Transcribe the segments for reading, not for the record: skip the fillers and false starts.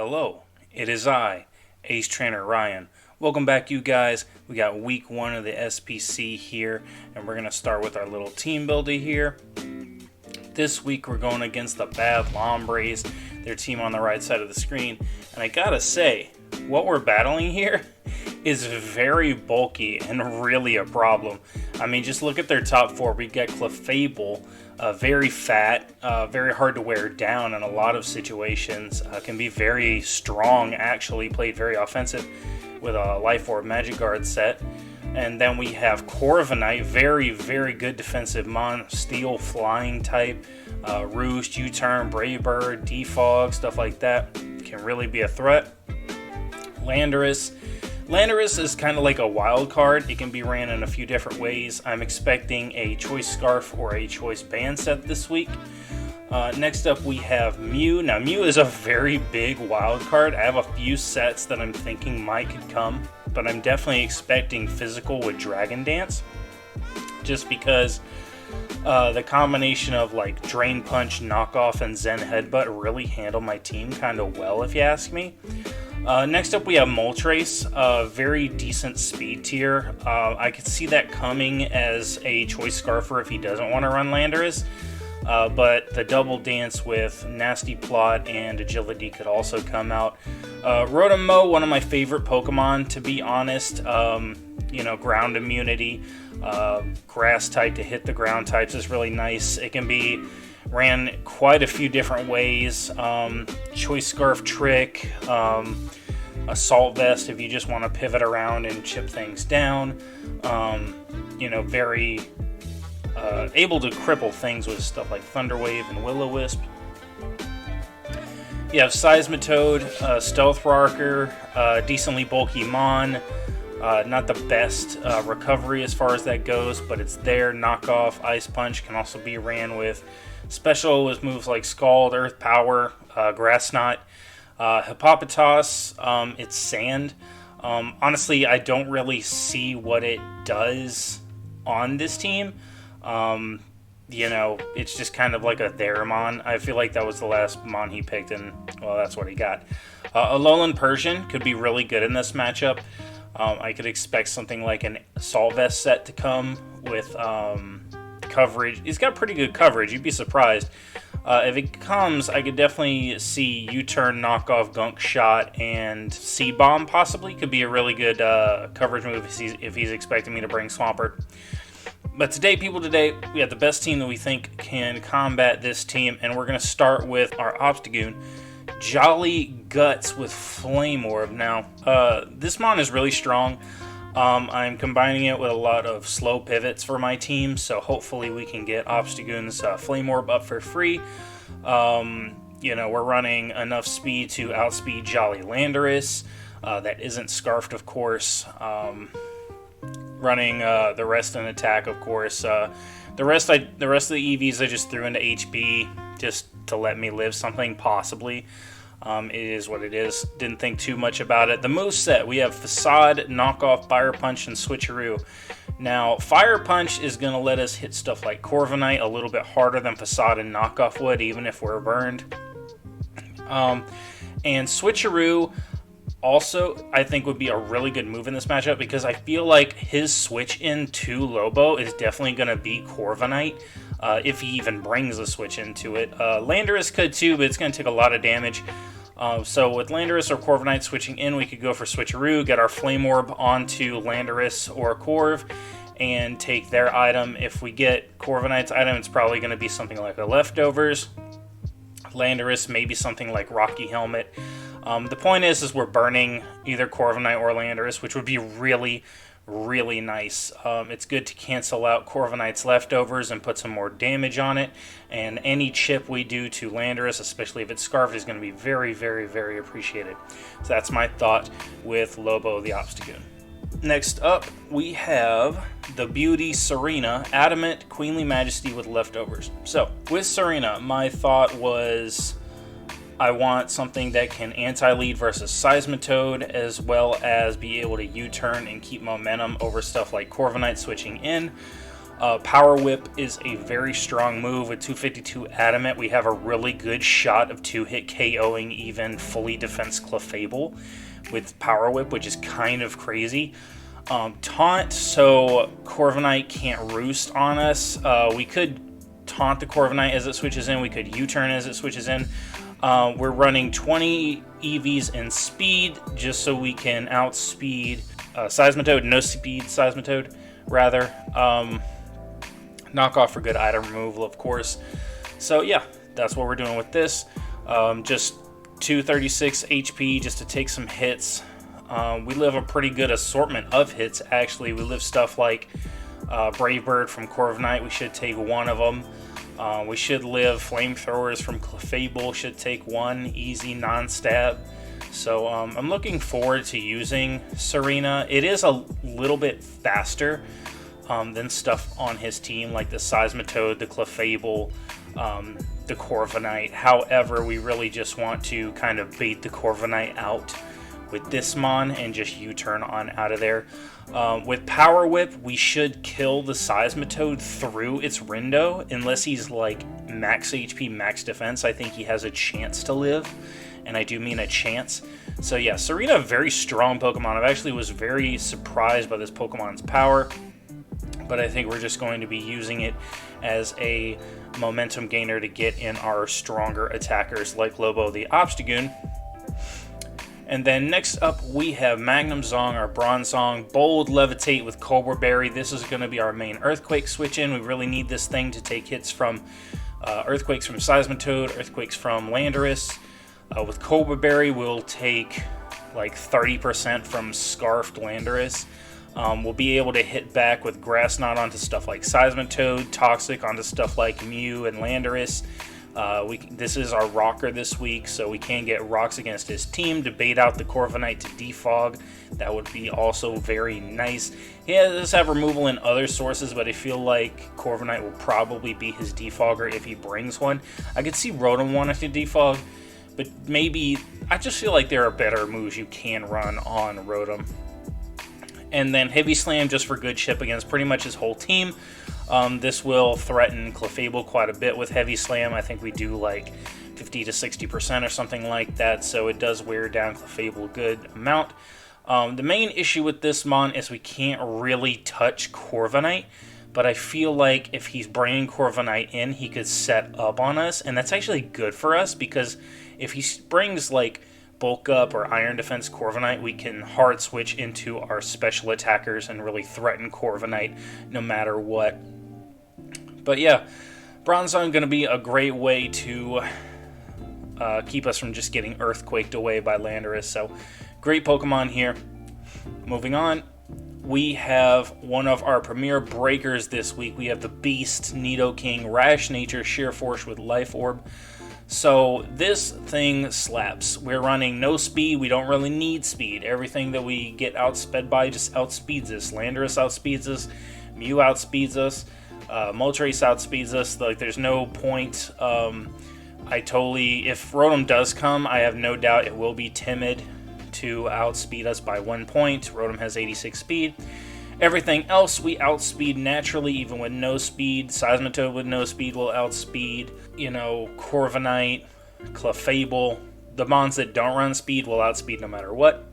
Hello, it is I, Ace Trainer Ryan. Welcome back, you guys. We got week 1 of the SPC here, and we're going to start with our little team builder here. This week we're going against the Bad Lombres, their team on the right side of the screen. And I gotta say, what we're battling here is very bulky and really a problem. I mean, just look at their top 4. We got Clefable, very fat, very hard to wear down in a lot of situations. Can be very strong, actually, played very offensive with a Life Orb Magic Guard set. And then we have Corviknight, very, very good defensive mon, steel, flying type, Roost, U-Turn, Brave Bird, Defog, stuff like that. Can really be a threat. Landorus is kind of like a wild card. It can be ran in a few different ways. I'm expecting a Choice Scarf or a Choice Band set this week. Next up we have Mew. Now Mew is a very big wild card. I have a few sets that I'm thinking might could come, but I'm definitely expecting physical with Dragon Dance, just because the combination of like Drain Punch, Knockoff, and Zen Headbutt really handle my team kind of well, if you ask me. Next up we have Moltres, very decent speed tier. I could see that coming as a Choice Scarfer if he doesn't want to run Landorus, but the double dance with Nasty Plot and Agility could also come out. Rotom, one of my favorite Pokemon, to be honest. Ground immunity, grass type to hit the ground types is really nice. It can be ran quite a few different ways. Choice Scarf Trick, Assault Vest if you just want to pivot around and chip things down. Very able to cripple things with stuff like Thunder Wave and Will-O-Wisp. You have Seismitoad, Stealth Rocker, decently bulky Mon. Not the best recovery as far as that goes, but it's there. Knockoff, Ice Punch can also be ran with. Special with moves like Scald, Earth Power, Grass Knot. Hippopotas, it's Sand. Honestly, I don't really see what it does on this team. It's just kind of like a Theramon. I feel like that was the last Mon he picked, and, well, that's what he got. Alolan Persian could be really good in this matchup. I could expect something like an Assault Vest set to come with coverage. He's got pretty good coverage. You'd be surprised. If it comes, I could definitely see U-Turn, Knockoff, Gunk Shot, and Seed Bomb possibly. Could be a really good coverage move if he's expecting me to bring Swampert. But today, we have the best team that we think can combat this team, and we're going to start with our Obstagoon, Jolly Guts with Flame Orb. Now, this Mon is really strong. I'm combining it with a lot of slow pivots for my team, so hopefully we can get Obstagoon's Flame Orb up for free. We're running enough speed to outspeed Jolly Landorus. That isn't Scarfed, of course. Running the rest in attack, of course. The rest of the EVs I just threw into HB just to let me live something, possibly. It is what it is. Didn't think too much about it. The moveset, we have Facade, Knockoff, Fire Punch, and Switcheroo. Now, Fire Punch is going to let us hit stuff like Corviknight a little bit harder than Facade and Knockoff would, even if we're burned. And Switcheroo also, I think, would be a really good move in this matchup, because I feel like his switch into Lobo is definitely going to beat Corviknight, if he even brings a switch into it. Landorus could too, but it's going to take a lot of damage. So with Landorus or Corviknight switching in, we could go for Switcheroo, get our Flame Orb onto Landorus or Corv, and take their item. If we get Corviknight's item, it's probably going to be something like a Leftovers. Landorus, maybe something like Rocky Helmet. The point is we're burning either Corviknight or Landorus, which would be really, really nice. It's good to cancel out Corviknight's Leftovers and put some more damage on it, and any chip we do to Landorus, especially if it's Scarfed, is going to be very, very, very appreciated. So that's my thought with Lobo the Obstagoon. Next up, we have the Beauty Serena, Adamant, Queenly Majesty with Leftovers. So with Serena, my thought was I want something that can anti-lead versus Seismitoad, as well as be able to U-turn and keep momentum over stuff like Corviknight switching in. Power Whip is a very strong move. With 252 Adamant, we have a really good shot of 2-hit KOing even fully defense Clefable with Power Whip, which is kind of crazy. Taunt, so Corviknight can't roost on us. We could taunt the Corviknight as it switches in. We could U-turn as it switches in. We're running 20 EVs in speed just so we can outspeed Seismitoad, no speed Seismitoad, rather. Knock off for good item removal, of course. So yeah, that's what we're doing with this. Just 236 HP just to take some hits. We live a pretty good assortment of hits, actually. We live stuff like Brave Bird from Corviknight. We should take one of them. We should live Flamethrowers from Clefable. Should take one. Easy, non-stab. So I'm looking forward to using Serena. It is a little bit faster than stuff on his team, like the Seismitoad, the Clefable, the Corviknight. However, we really just want to kind of bait the Corviknight out with this mon and just U-turn on out of there. With Power Whip, we should kill the Seismitoad through its Rindo, unless he's like max HP, max defense. I think he has a chance to live, and I do mean a chance. So yeah, Serena, very strong Pokemon. I actually was very surprised by this Pokemon's power, but I think we're just going to be using it as a momentum gainer to get in our stronger attackers like Lobo the Obstagoon. And then next up, we have Magnum Zong, our Bronzong, Bold Levitate with Cobra Berry. This is going to be our main Earthquake switch in. We really need this thing to take hits from Earthquakes from Seismitoad, Earthquakes from Landorus. With Cobra Berry, we'll take like 30% from Scarfed Landorus. We'll be able to hit back with Grass Knot onto stuff like Seismitoad, Toxic onto stuff like Mew and Landorus. This is our rocker this week, so we can get rocks against his team to bait out the Corviknight to defog. That would be also very nice. He does have removal in other sources, but I feel like Corviknight will probably be his defogger if he brings one. I could see Radon wanting to defog, but maybe I just feel like there are better moves you can run on Rotom. And then Heavy Slam just for good chip against pretty much his whole team. This will threaten Clefable quite a bit with Heavy Slam. I think we do like 50 to 60% or something like that, so it does wear down Clefable a good amount. The main issue with this mon is we can't really touch Corviknight, but I feel like if he's bringing Corviknight in, he could set up on us, and that's actually good for us, because if he brings like Bulk Up or Iron Defense Corviknight, we can hard switch into our special attackers and really threaten Corviknight no matter what. But yeah, Bronzong going to be a great way to keep us from just getting Earthquaked away by Landorus. So great Pokemon here. Moving on, we have one of our premier breakers this week. We have the Beast, Nidoking, Rash Nature, Sheer Force with Life Orb. So this thing slaps. We're running no speed. We don't really need speed. Everything that we get outsped by just outspeeds us. Landorus outspeeds us. Mew outspeeds us. Moltres outspeeds us. Like, there's no point. If Rotom does come, I have no doubt it will be timid to outspeed us by 1 point. Rotom has 86 speed. Everything else we outspeed naturally, even with no speed. Seismitoad with no speed will outspeed, Corviknight, Clefable. The mons that don't run speed will outspeed no matter what.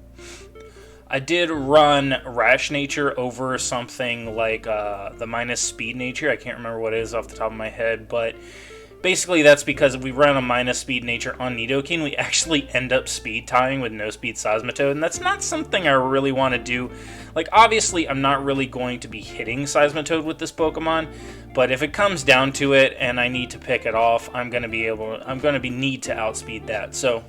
I did run Rash Nature over something like the minus Speed Nature. I can't remember what it is off the top of my head, but basically that's because if we run a minus Speed Nature on Nidoking, we actually end up speed tying with no speed Seismitoad, and that's not something I really want to do. Like, obviously, I'm not really going to be hitting Seismitoad with this Pokemon, but if it comes down to it and I need to pick it off, I'm going to need to outspeed that. So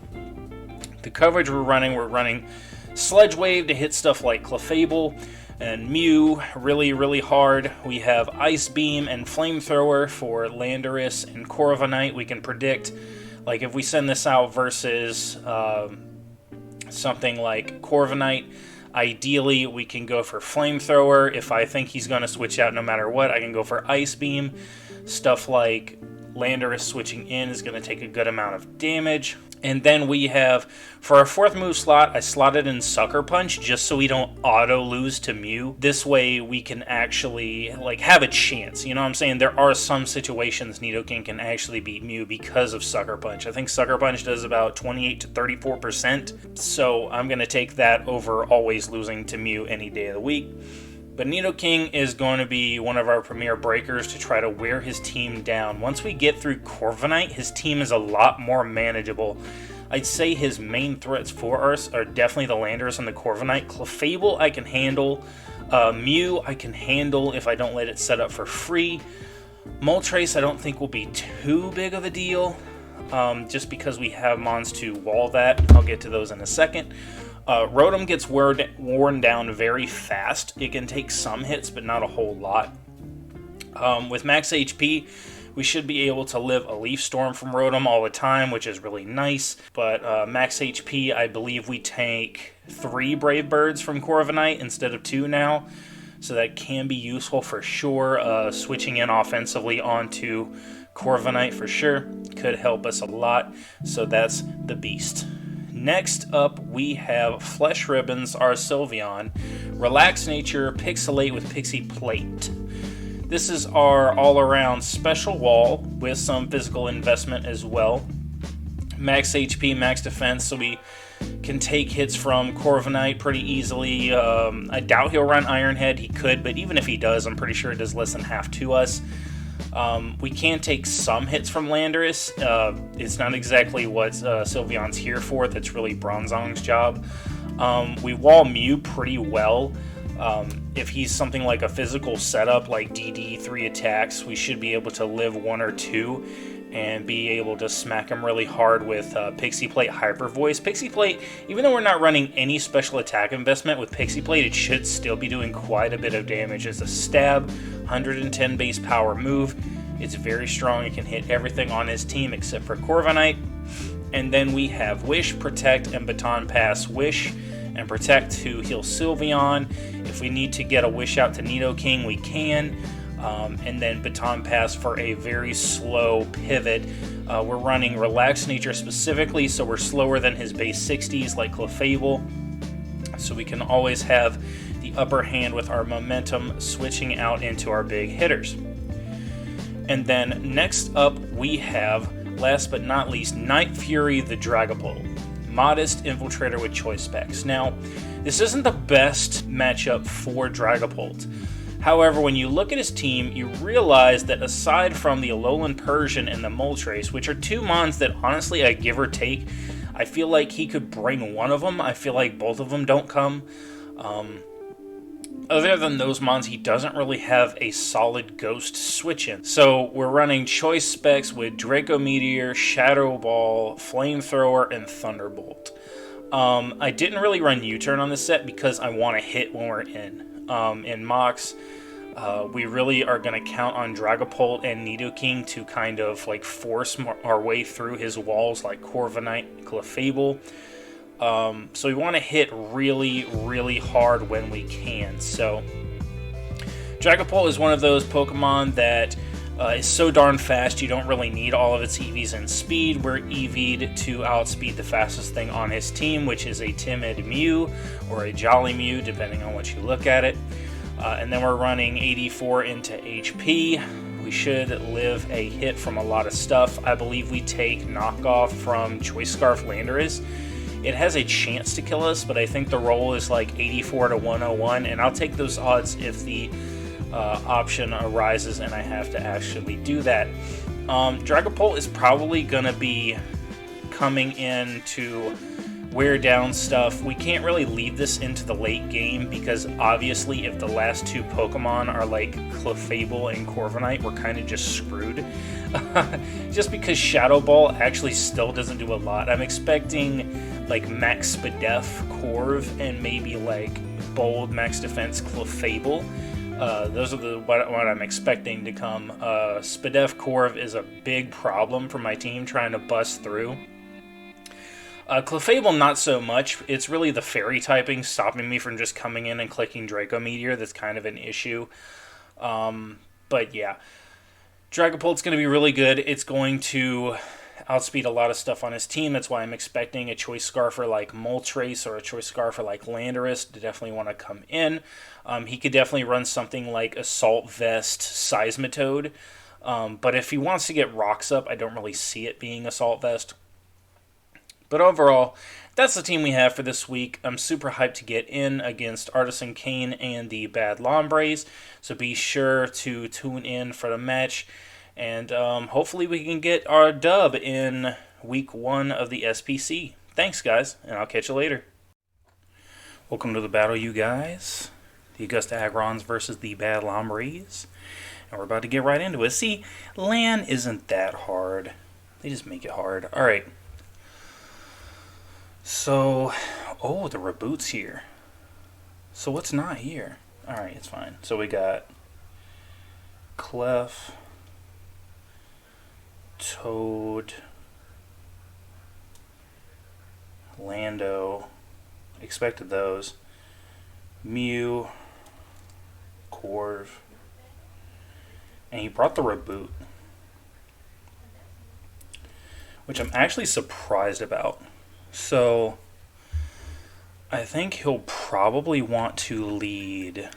the coverage we're running Sledge Wave to hit stuff like Clefable and Mew really, really hard. We have Ice Beam and Flamethrower for Landorus and Corviknight. We can predict, like, if we send this out versus something like Corviknight, ideally we can go for Flamethrower. If I think he's going to switch out no matter what, I can go for Ice Beam. Stuff like Landorus switching in is going to take a good amount of damage. And then we have, for our 4th move slot, I slotted in Sucker Punch just so we don't auto-lose to Mew. This way we can actually, like, have a chance. You know what I'm saying? There are some situations Nidoking can actually beat Mew because of Sucker Punch. I think Sucker Punch does about 28 to 34%. So I'm going to take that over always losing to Mew any day of the week. But Nidoking is going to be one of our premier breakers to try to wear his team down. Once we get through Corviknight, his team is a lot more manageable. I'd say his main threats for us are definitely the Landorus and the Corviknight. Clefable I can handle. Mew I can handle if I don't let it set up for free. Moltres I don't think will be too big of a deal, just because we have mons to wall that. I'll get to those in a second. Rotom gets worn down very fast. It can take some hits, but not a whole lot. With max HP, we should be able to live a Leaf Storm from Rotom all the time, which is really nice. But max HP, I believe we take 3 Brave Birds from Corviknight instead of 2 now. So that can be useful for sure. Switching in offensively onto Corviknight for sure could help us a lot. So that's the Beast. Next up, we have Flesh Ribbons, our Sylveon, Relax Nature, Pixelate with Pixie Plate. This is our all-around special wall with some physical investment as well. Max HP, max defense, so we can take hits from Corviknight pretty easily. I doubt he'll run Iron Head. He could, but even if he does, I'm pretty sure it does less than half to us. We can take some hits from Landorus. It's not exactly what Sylveon's here for. That's really Bronzong's job. We wall Mew pretty well. If he's something like a physical setup like DD 3 attacks, we should be able to live 1 or 2 and be able to smack him really hard with Pixie Plate Hyper Voice. Pixie Plate, even though we're not running any special attack investment with Pixie Plate, it should still be doing quite a bit of damage. It's a stab, 110 base power move. It's very strong. It can hit everything on his team except for Corviknight. And then we have Wish, Protect, and Baton Pass. Wish and Protect to heal Sylveon. If we need to get a Wish out to Nidoking, we can. And then Baton Pass for a very slow pivot. We're running Relax Nature specifically, so we're slower than his base 60s like Clefable. So we can always have the upper hand with our momentum switching out into our big hitters. And then next up we have, last but not least, Night Fury the Dragapult. Modest Infiltrator with choice specs. Now, this isn't the best matchup for Dragapult. However, when you look at his team, you realize that aside from the Alolan Persian and the Moltres, which are 2 mons that honestly I give or take, I feel like he could bring one of them. I feel like both of them don't come. Other than those mons, he doesn't really have a solid ghost switch in. So we're running choice specs with Draco Meteor, Shadow Ball, Flamethrower, and Thunderbolt. I didn't really run U-turn on this set because I want to hit when we're in. In Mox, we really are going to count on Dragapult and Nidoking to kind of like force our way through his walls like Corviknight, Clefable. So we want to hit really, really hard when we can. So Dragapult is one of those Pokemon that is so darn fast you don't really need all of its EVs and speed. We're EV'd to outspeed the fastest thing on his team, which is a timid Mew or a jolly Mew, depending on what you look at it. And then we're running 84 into HP. We should live a hit from a lot of stuff. I believe we take knockoff from Choice Scarf Landorus. It has a chance to kill us, but I think the roll is like 84 to 101, and I'll take those odds if the option arises and I have to actually do that. Dragapult is probably going to be coming in to wear down stuff. We can't really lead this into the late game because obviously if the last 2 Pokemon are like Clefable and Corviknight, we're kind of just screwed. Just because Shadow Ball actually still doesn't do a lot. I'm expecting like Max Spadef Corv and maybe like Bold Max Defense Clefable. Those are what I'm expecting to come. Spadef Corv is a big problem for my team trying to bust through. Clefable, not so much. It's really the fairy typing stopping me from just coming in and clicking Draco Meteor that's kind of an issue. But yeah. Dragapult's going to be really good. It's going to outspeed a lot of stuff on his team. That's why I'm expecting a choice Scarfer like Moltres or a choice Scarfer like Landorus to definitely want to come in. He could definitely run something like Assault Vest Seismitoad. But if he wants to get rocks up, I don't really see it being Assault Vest. But overall, that's the team we have for this week. I'm super hyped to get in against Artisan Cane and the Bad Lombres. So be sure to tune in for the match. And hopefully we can get our dub in week 1 of the SPC. Thanks, guys, and I'll catch you later. Welcome to the battle, you guys. The Augusta Aggrons versus the Bad Lombres. And we're about to get right into it. See, land isn't that hard. They just make it hard. Alright. So, oh, the reboot's here. So what's not here? Alright, it's fine. So we got Clef, Toad, Lando, expected those, Mew, Corv, and he brought the reboot, which I'm actually surprised about. So I think he'll probably want to lead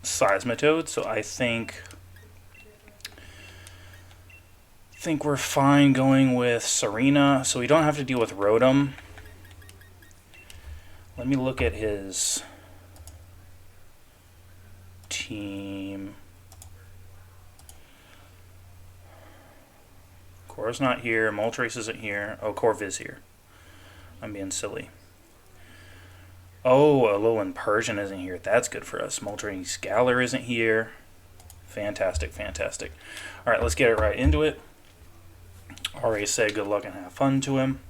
Seismitoad, so I think we're fine going with Serena, so we don't have to deal with Rotom. Let me look at his team. Corv's not here. Moltres isn't here. Oh, Corv is here. I'm being silly. Oh, Alolan Persian isn't here. That's good for us. Moltres Galar isn't here. Fantastic, fantastic. Alright, let's get it right into it. Already said good luck and have fun to him.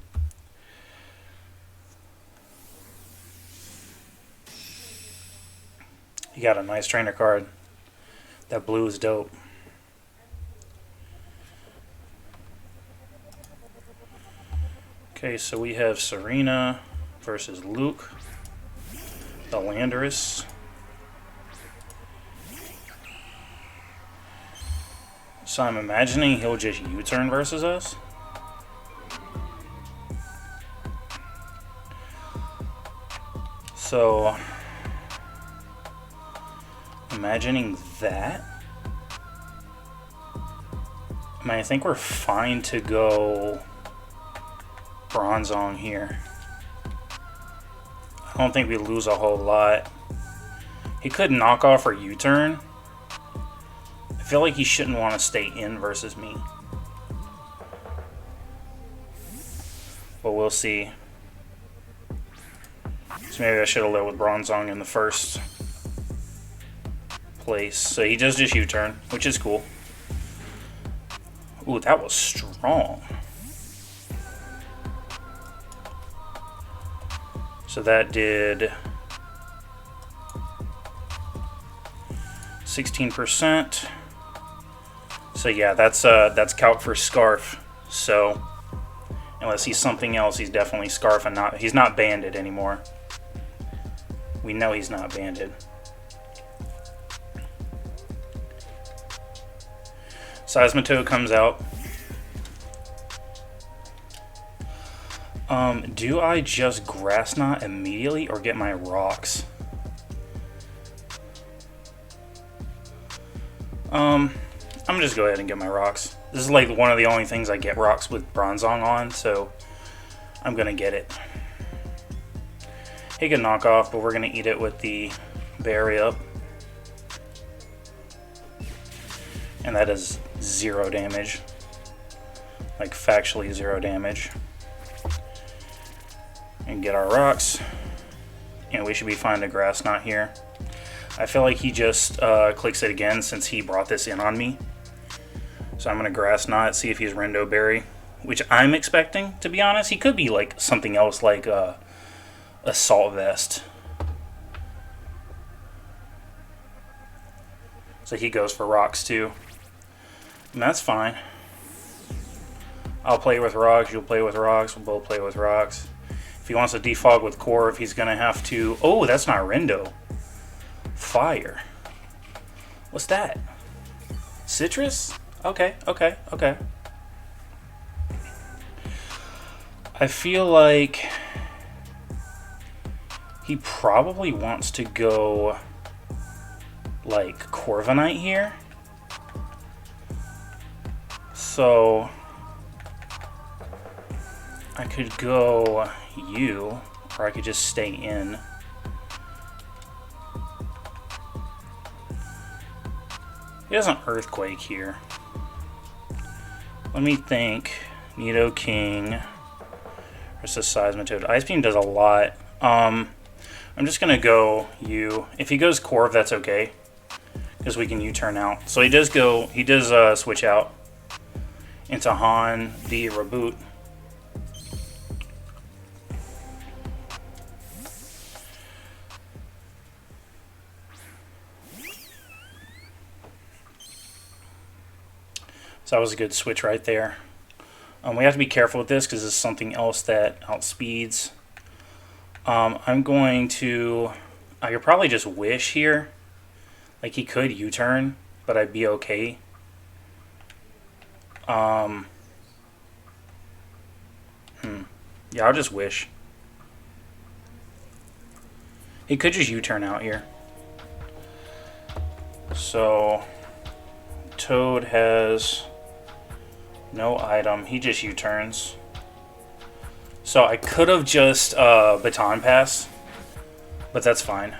He got a nice trainer card. That blue is dope. Okay, so we have Serena versus Luke, the Landorus. So I'm imagining he'll just U-turn versus us. So, imagining that. I mean, I think we're fine to go Bronzong here. I don't think we lose a whole lot. He could knock off or U-turn. I feel like he shouldn't want to stay in versus me. But we'll see. So maybe I should have led with Bronzong in the first place. So he does just U-turn, which is cool. Ooh, that was strong. So that did 16%. So yeah, that's calc for Scarf. So unless he's something else, he's definitely Scarf and he's not banded anymore. We know he's not banded. Seismitoad comes out. Do I just Grass Knot immediately or get my rocks? I'm gonna just go ahead and get my rocks. This is like one of the only things I get rocks with Bronzong on, so I'm gonna get it. He can knock off, but we're gonna eat it with the Berry Up. And that is 0 damage. Like factually 0 damage. And get our rocks. And we should be fine to Grass Knot here. I feel like he just clicks it again since he brought this in on me. So I'm going to Grass Knot, see if he's Rendo Berry. Which I'm expecting, to be honest. He could be like something else like Assault Vest. So he goes for rocks too. And that's fine. I'll play with rocks, you'll play with rocks, we'll both play with rocks. If he wants to defog with Corv, he's going to have to... Oh, that's not Rendo. Fire. What's that? Citrus? Okay, okay, okay. I feel like he probably wants to go like Corviknight here. So I could go you, or I could just stay in. He has an Earthquake here. Let me think. Nidoking versus Seismitoad. Ice Beam does a lot. I'm just gonna go you. If he goes Corv, that's okay, because we can U-turn out. So he does go. He does switch out into Han the Reboot. So that was a good switch right there. We have to be careful with this because this is something else that outspeeds. I'm going to... I could probably just Wish here. Like, he could U-turn, but I'd be okay. Yeah, I'll just Wish. He could just U-turn out here. So, Toad has no item. He just U-turns. So I could have just Baton Pass, but that's fine.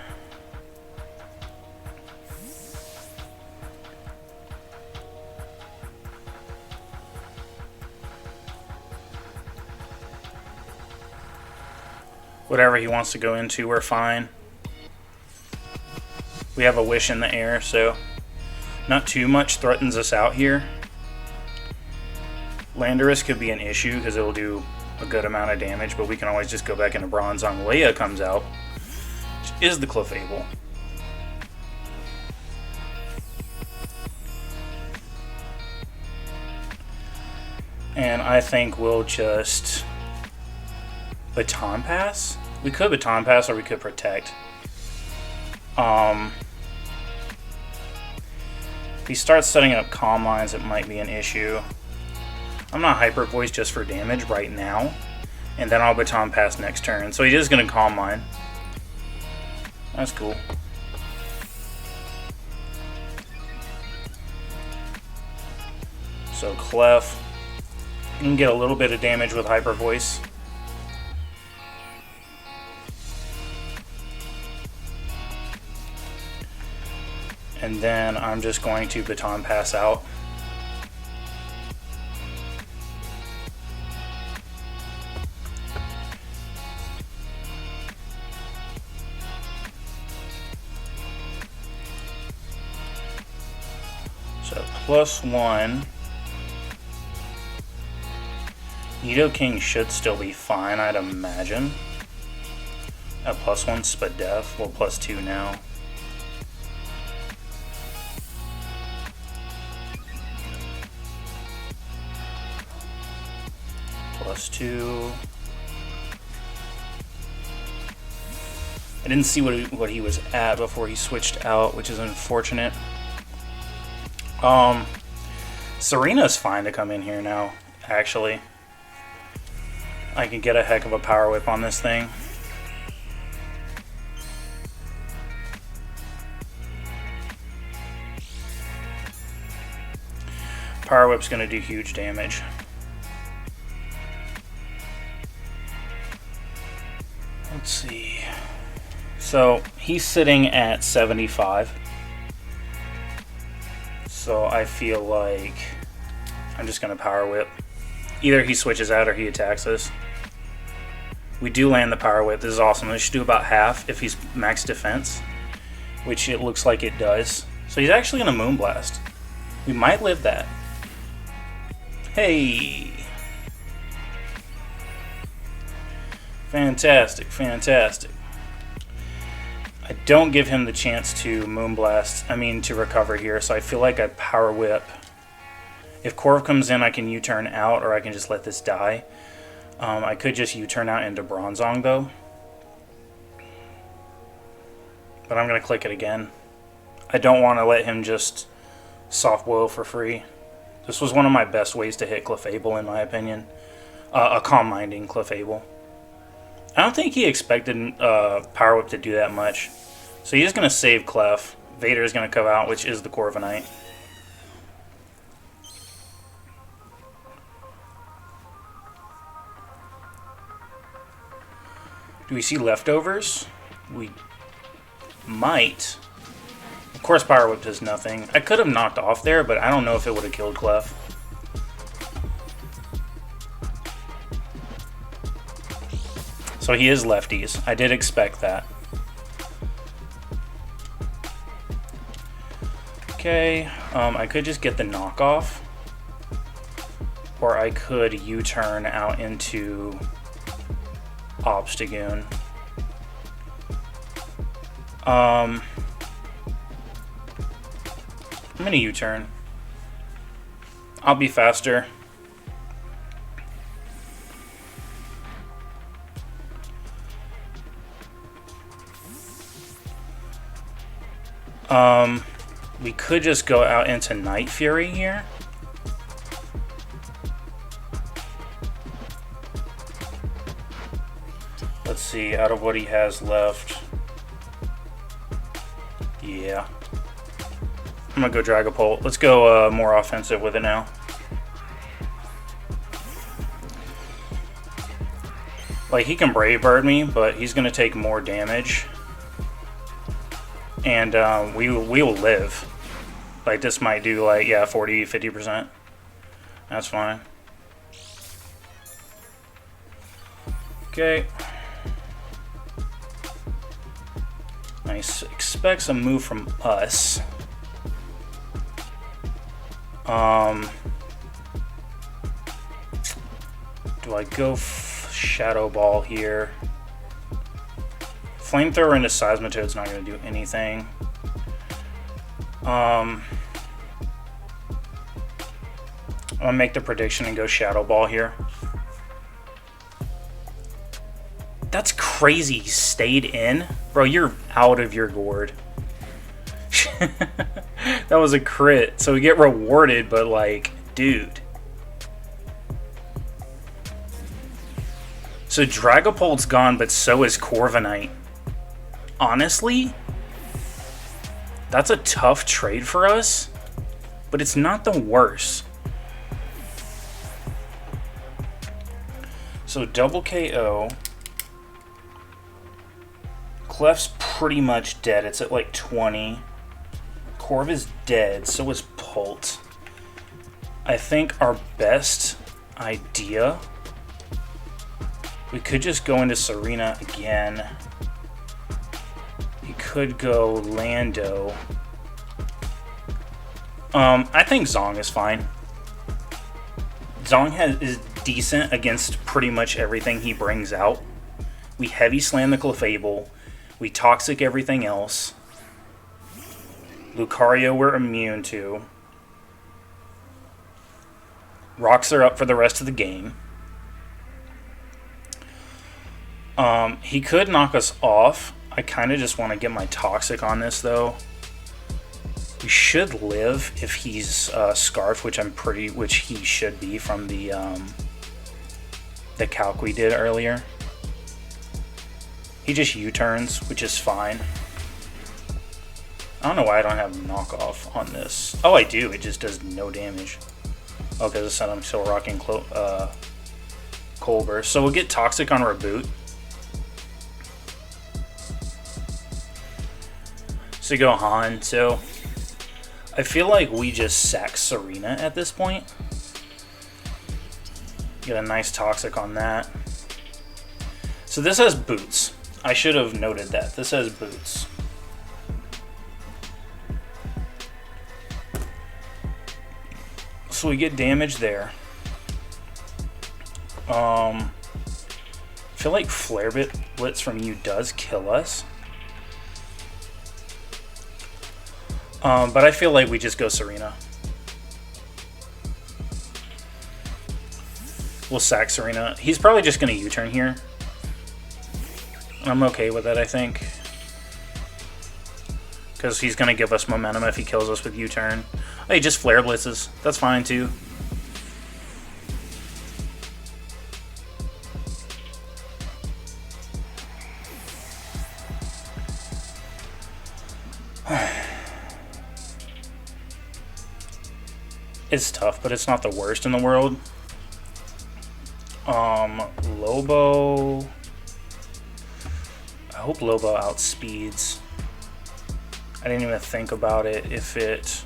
Whatever he wants to go into, we're fine. We have a Wish in the air, so not too much threatens us out here. Landorus could be an issue because it will do a good amount of damage, but we can always just go back into Bronzong. Leia comes out, which is the Clefable. And I think we'll just Baton Pass. We could Baton Pass or we could Protect. If he starts setting up Calm Lines, it might be an issue. I'm not Hyper Voice just for damage right now, and then I'll Baton Pass next turn. So he is going to Calm Line. That's cool. So Clef, you can get a little bit of damage with Hyper Voice. And then I'm just going to Baton Pass out. So +1. Nidoking should still be fine, I'd imagine. At +1 Spadef, well +2 now. +2. I didn't see what he was at before he switched out, which is unfortunate. Serena's fine to come in here now, actually. I can get a heck of a Power Whip on this thing. Power Whip's going to do huge damage. Let's see. So he's sitting at 75. So I feel like I'm just going to Power Whip. Either he switches out or he attacks us. We do land the Power Whip. This is awesome. This should do about half if he's max defense, which it looks like it does. So he's actually going to Moonblast. We might live that. Hey! Fantastic, fantastic. I don't give him the chance to Moonblast, to recover here, so I feel like I Power Whip. If Corv comes in, I can U-turn out, or I can just let this die. I could just U-turn out into Bronzong, though. But I'm going to click it again. I don't want to let him just soft blow for free. This was one of my best ways to hit Clefable, in my opinion. A Calm Minding Clefable. I don't think he expected Power Whip to do that much. So he's going to save Clef. Vader is going to come out, which is the Corviknight. Do we see leftovers? We might. Of course, Power Whip does nothing. I could have knocked off there, but I don't know if it would have killed Clef. So he is lefties. I did expect that. Okay, I could just get the knockoff. Or I could U-turn out into Obstagoon. I'm gonna U-turn. I'll be faster. We could just go out into Night Fury here. Let's see, out of what he has left. Yeah. I'm gonna go Dragapult. Let's go more offensive with it now. Like, he can Brave Bird me, but he's gonna take more damage. And we will live. Like, this might do, like, yeah, 40-50%. That's fine. Okay. Nice. Expects a move from us. Do I go Shadow Ball here? Flamethrower into Seismitoad's not going to do anything. I'm going to make the prediction and go Shadow Ball here. That's crazy. He stayed in. Bro, you're out of your gourd. That was a crit. So we get rewarded, but like, dude. So Dragapult's gone, but so is Corviknight. Honestly, that's a tough trade for us, but it's not the worst. So double KO. Clef's pretty much dead. It's at like 20. Corv is dead, so is Pult. I think our best idea, we could just go into Serena again. You could go Lando. I think Zong is fine. Zong is decent against pretty much everything he brings out. We heavy slam the Clefable. We toxic everything else. Lucario we're immune to. Rocks are up for the rest of the game. He could knock us off. I kind of just want to get my Toxic on this, though. We should live if he's Scarf, which he should be from the calc we did earlier. He just U-turns, which is fine. I don't know why I don't have knockoff on this. Oh, I do. It just does no damage. Oh, because I said I'm still rocking Cold Burst. So we'll get Toxic on Reboot. So go Han. So I feel like we just sack Serena at this point. Get a nice Toxic on that. So this has Boots. I should have noted that. This has Boots. So we get damage there. I feel like Flare Blitz from you does kill us. But I feel like we just go Serena. We'll sack Serena. He's probably just going to U-turn here. I'm okay with that, I think. because he's going to give us momentum if he kills us with U-turn. Oh, he just flare blitzes. That's fine too. It's tough, but it's not the worst in the world. Lobo. I hope Lobo outspeeds. I didn't even think about it if it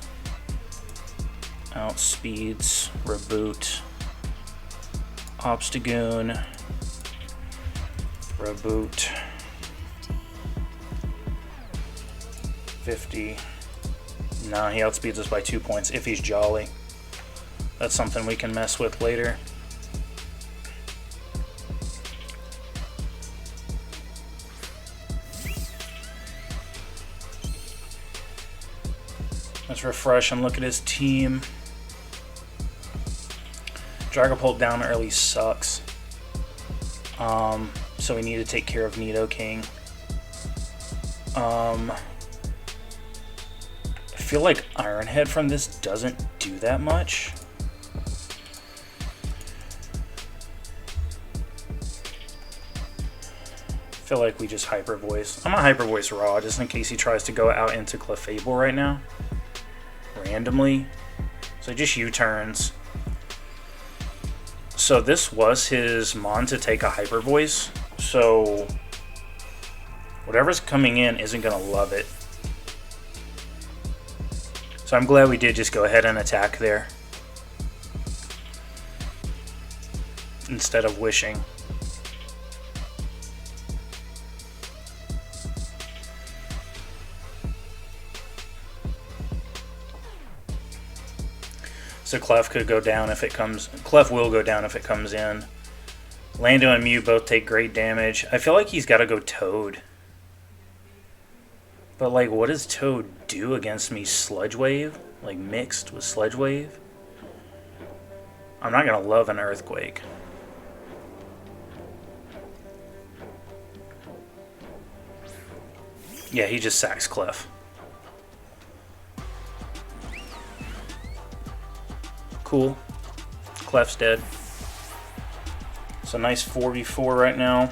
outspeeds Reboot. Obstagoon. Reboot. 50. No, he outspeeds us by 2 points if he's Jolly. That's something we can mess with later. Let's refresh and look at his team. Dragapult down early sucks. So we need to take care of Nidoking. I feel like Iron Head from this doesn't do that much. I feel like we just Hyper Voice. I'm gonna Hyper Voice Raw just in case he tries to go out into Clefable right now. Randomly. So just U-turns. So this was his Mon to take a Hyper Voice. So whatever's coming in isn't gonna love it. So I'm glad we did just go ahead and attack there. Instead of wishing. So Clef could go down if it comes. Clef will go down if it comes in. Lando and Mew both take great damage. I feel like he's got to go Toad. But like, what does Toad do against me? Sludge Wave? Like mixed with Sludge Wave? I'm not gonna love an Earthquake. Yeah, he just sacks Clef. Cool. Clef's dead. So nice 4v4 right now.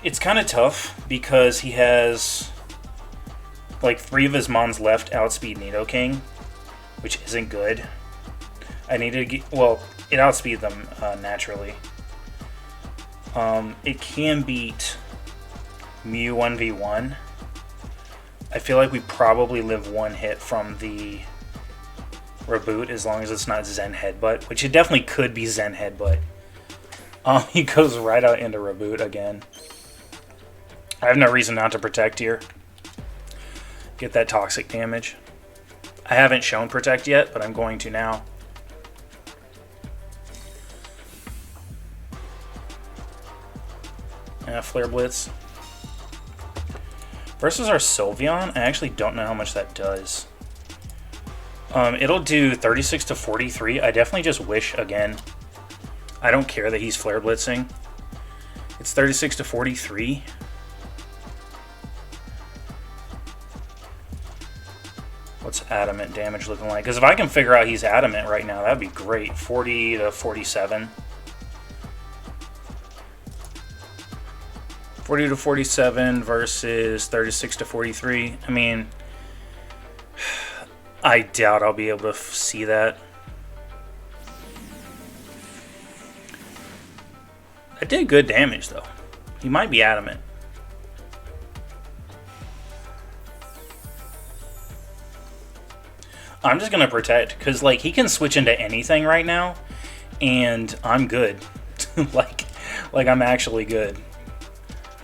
It's kind of tough because he has like 3 of his Mons left outspeed Nidoking, which isn't good. I need to get, well, it outspeed them naturally. It can beat Mew 1v1. I feel like we probably live 1 hit from the Reboot as long as it's not Zen Headbutt, which it definitely could be Zen Headbutt. He goes right out into Reboot again. I have no reason not to Protect here. Get that toxic damage. I haven't shown Protect yet, but I'm going to now. Flare Blitz. Versus our Sylveon, I actually don't know how much that does. It'll do 36 to 43. I definitely just wish again. I don't care that he's Flare Blitzing. It's 36 to 43. What's Adamant damage looking like? Because if I can figure out he's Adamant right now, that'd be great. 40 to 47. 40 to 47 versus 36 to 43. I mean, I doubt I'll be able to see that. I did good damage, though. He might be Adamant. I'm just going to Protect, because, like, he can switch into anything right now, and I'm good. like, I'm actually good.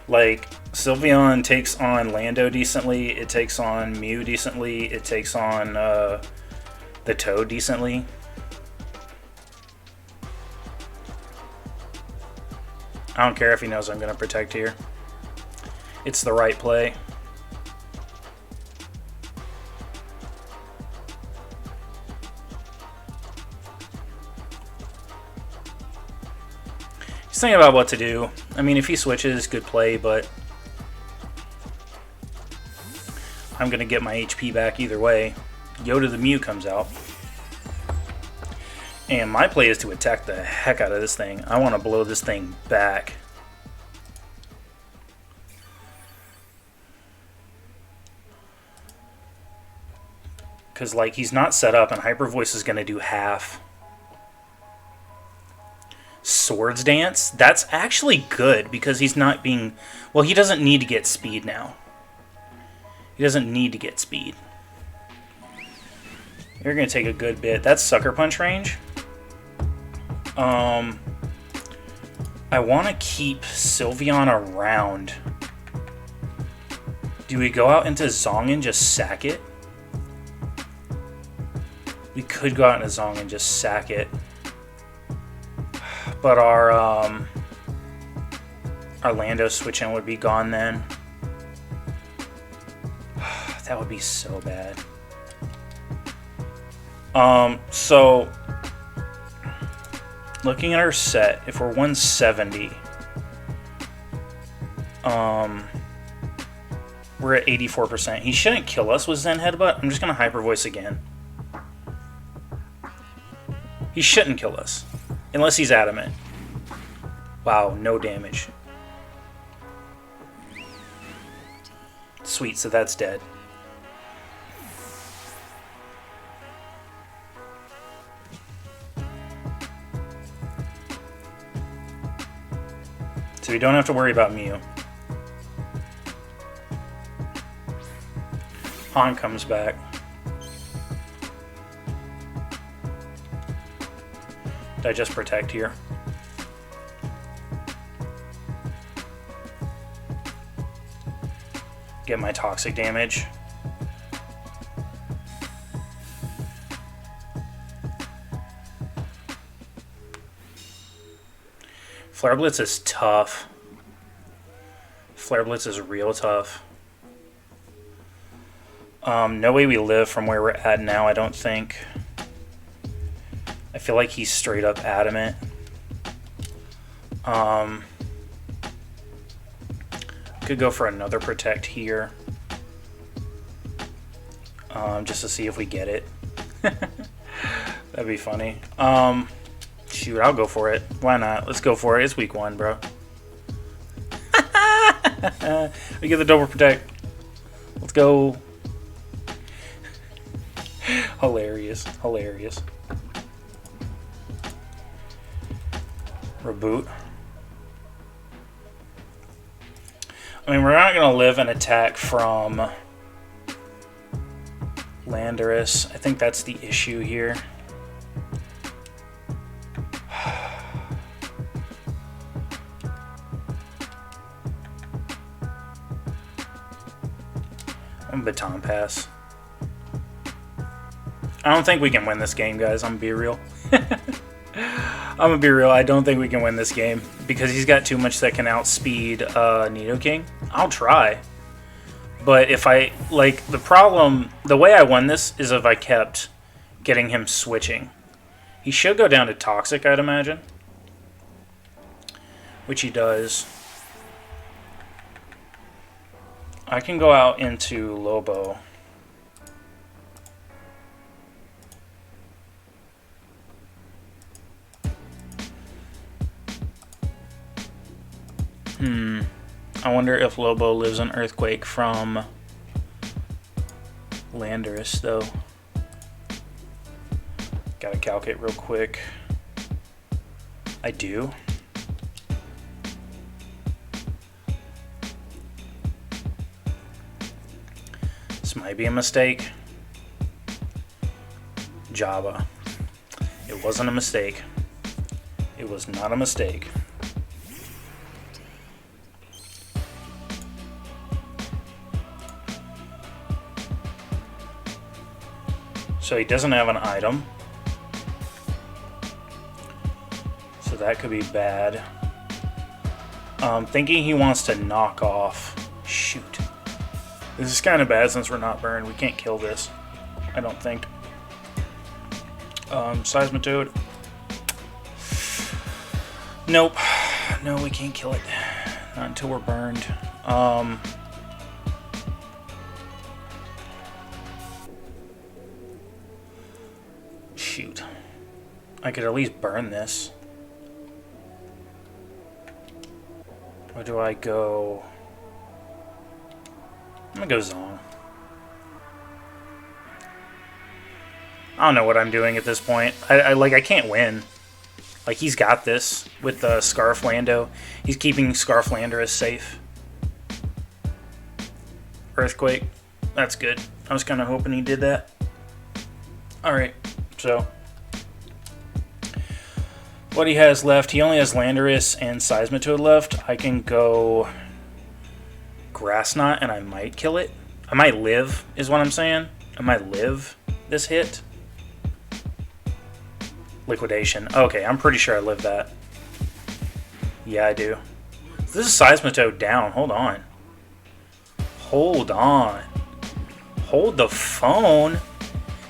Like, Sylveon takes on Lando decently, it takes on Mew decently, it takes on the Toad decently. I don't care if he knows I'm going to Protect here. It's the right play. He's thinking about what to do. I mean, if he switches, good play, but I'm going to get my HP back either way. Yoda the Mew comes out. And my play is to attack the heck out of this thing. I want to blow this thing back. Because, like, he's not set up, and Hyper Voice is going to do half. Swords Dance? That's actually good, because he's not being... Well, he doesn't need to get speed now. He doesn't need to get speed. You're going to take a good bit. That's Sucker Punch range. I want to keep Sylveon around. Do we go out into Zong and just sack it? We could go out into Zong and just sack it. But our Lando switch in would be gone then. That would be so bad. So looking at our set, if we're 170, we're at 84%. He shouldn't kill us with Zen Headbutt. I'm just gonna Hyper Voice again. He shouldn't kill us. Unless he's adamant. Wow, no damage. Sweet, so that's dead. So we don't have to worry about Mew. Han comes back. Did I just protect here? Get my toxic damage. Flare Blitz is tough. Flare Blitz is real tough. No way we live from where we're at now, I don't think. I feel like he's straight up adamant. Could go for another protect here. Just to see if we get it. That'd be funny. Shoot, I'll go for it. Why not? Let's go for it. It's week 1, bro. We get the double protect. Let's go. Hilarious. Hilarious. Reboot. I mean, we're not going to live an attack from Landorus. I think that's the issue here. I'm Baton Pass. I don't think we can win this game, guys. I'm going to be real. I'm going to be real. I don't think we can win this game because he's got too much that can outspeed Nidoking. I'll try. But if I, like, the way I won this is if I kept getting him switching. He should go down to Toxic, I'd imagine. Which he does. I can go out into Lobo. I wonder if Lobo lives an Earthquake from Landorus, though. Gotta calculate real quick. I do. This might be a mistake. Java. It wasn't a mistake. It was not a mistake. So he doesn't have an item. So that could be bad. Thinking he wants to knock off. Shoot. This is kind of bad since we're not burned. We can't kill this. I don't think. Seismitoad. Nope. No, we can't kill it. Not until we're burned. I could at least burn this. Or do I go... I'm gonna go Zong. I don't know what I'm doing at this point. I can't win. Like, he's got this with the Scarf Lando. He's keeping Scarf Landorus safe. Earthquake. That's good. I was kind of hoping he did that. Alright, so... what he has left, he only has Landorus and Seismitoad left. I can go... Grass Knot, and I might kill it. I might live, is what I'm saying. I might live this hit. Liquidation. Okay, I'm pretty sure I live that. Yeah, I do. This is Seismitoad down. Hold on. Hold on. Hold the phone.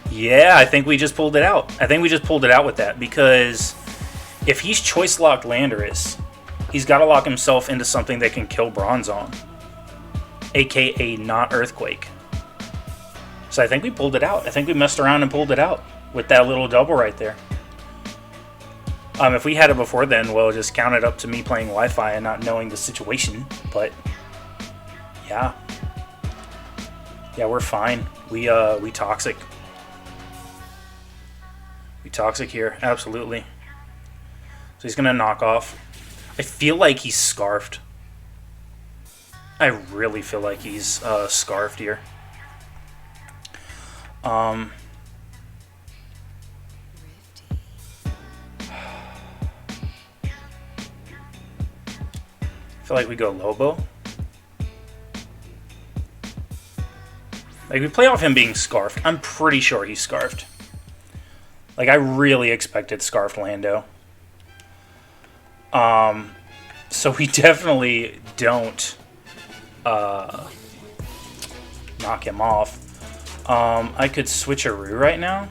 Yeah, I think we just pulled it out. I think we just pulled it out with that, because if he's choice locked Landorus, he's got to lock himself into something that can kill Bronzong, aka not Earthquake. So I think we pulled it out. I think we messed around and pulled it out with that little double right there. If we had it before then, well, just count it up to me playing Wi-Fi and not knowing the situation. But yeah, we're fine. We toxic. We toxic here, absolutely. So he's gonna knock off. I feel like he's scarfed. I really feel like he's scarfed here. I feel like we go Lobo. Like, we play off him being scarfed. I'm pretty sure he's scarfed. Like, I really expected scarfed Lando. So we definitely don't knock him off. I could switcheroo right now.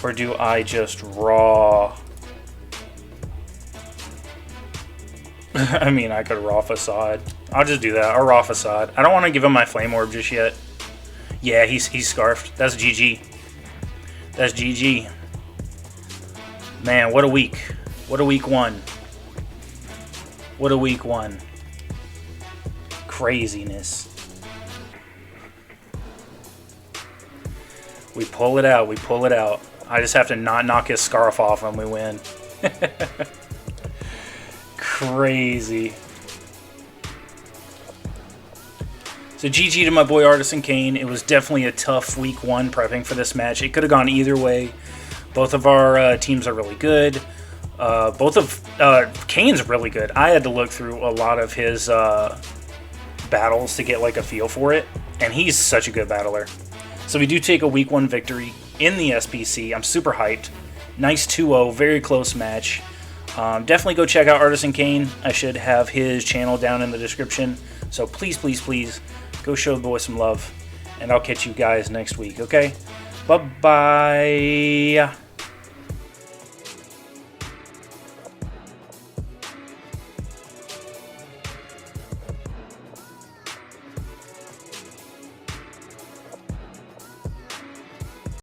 Or do I just raw... I mean, I could raw Facade. I'll just do that. I'll raw Facade. I don't want to give him my Flame Orb just yet. Yeah, he's scarfed. That's GG. That's GG. Man, what a week. What a week one. What a week one. Craziness. We pull it out. We pull it out. I just have to not knock his Scarf off and we win. Crazy. So GG to my boy Artisan Cane. It was definitely a tough week one prepping for this match. It could have gone either way. Both of our teams are really good. Both of Kane's really good. I had to look through a lot of his battles to get like a feel for it, and he's such a good battler. So we do take a week one victory in the SPC. I'm super hyped. Nice 2-0, very close match. Definitely go check out Artisan Cane. I should have his channel down in the description. So please, please, please go show the boy some love. And I'll catch you guys next week, okay? Bye-bye.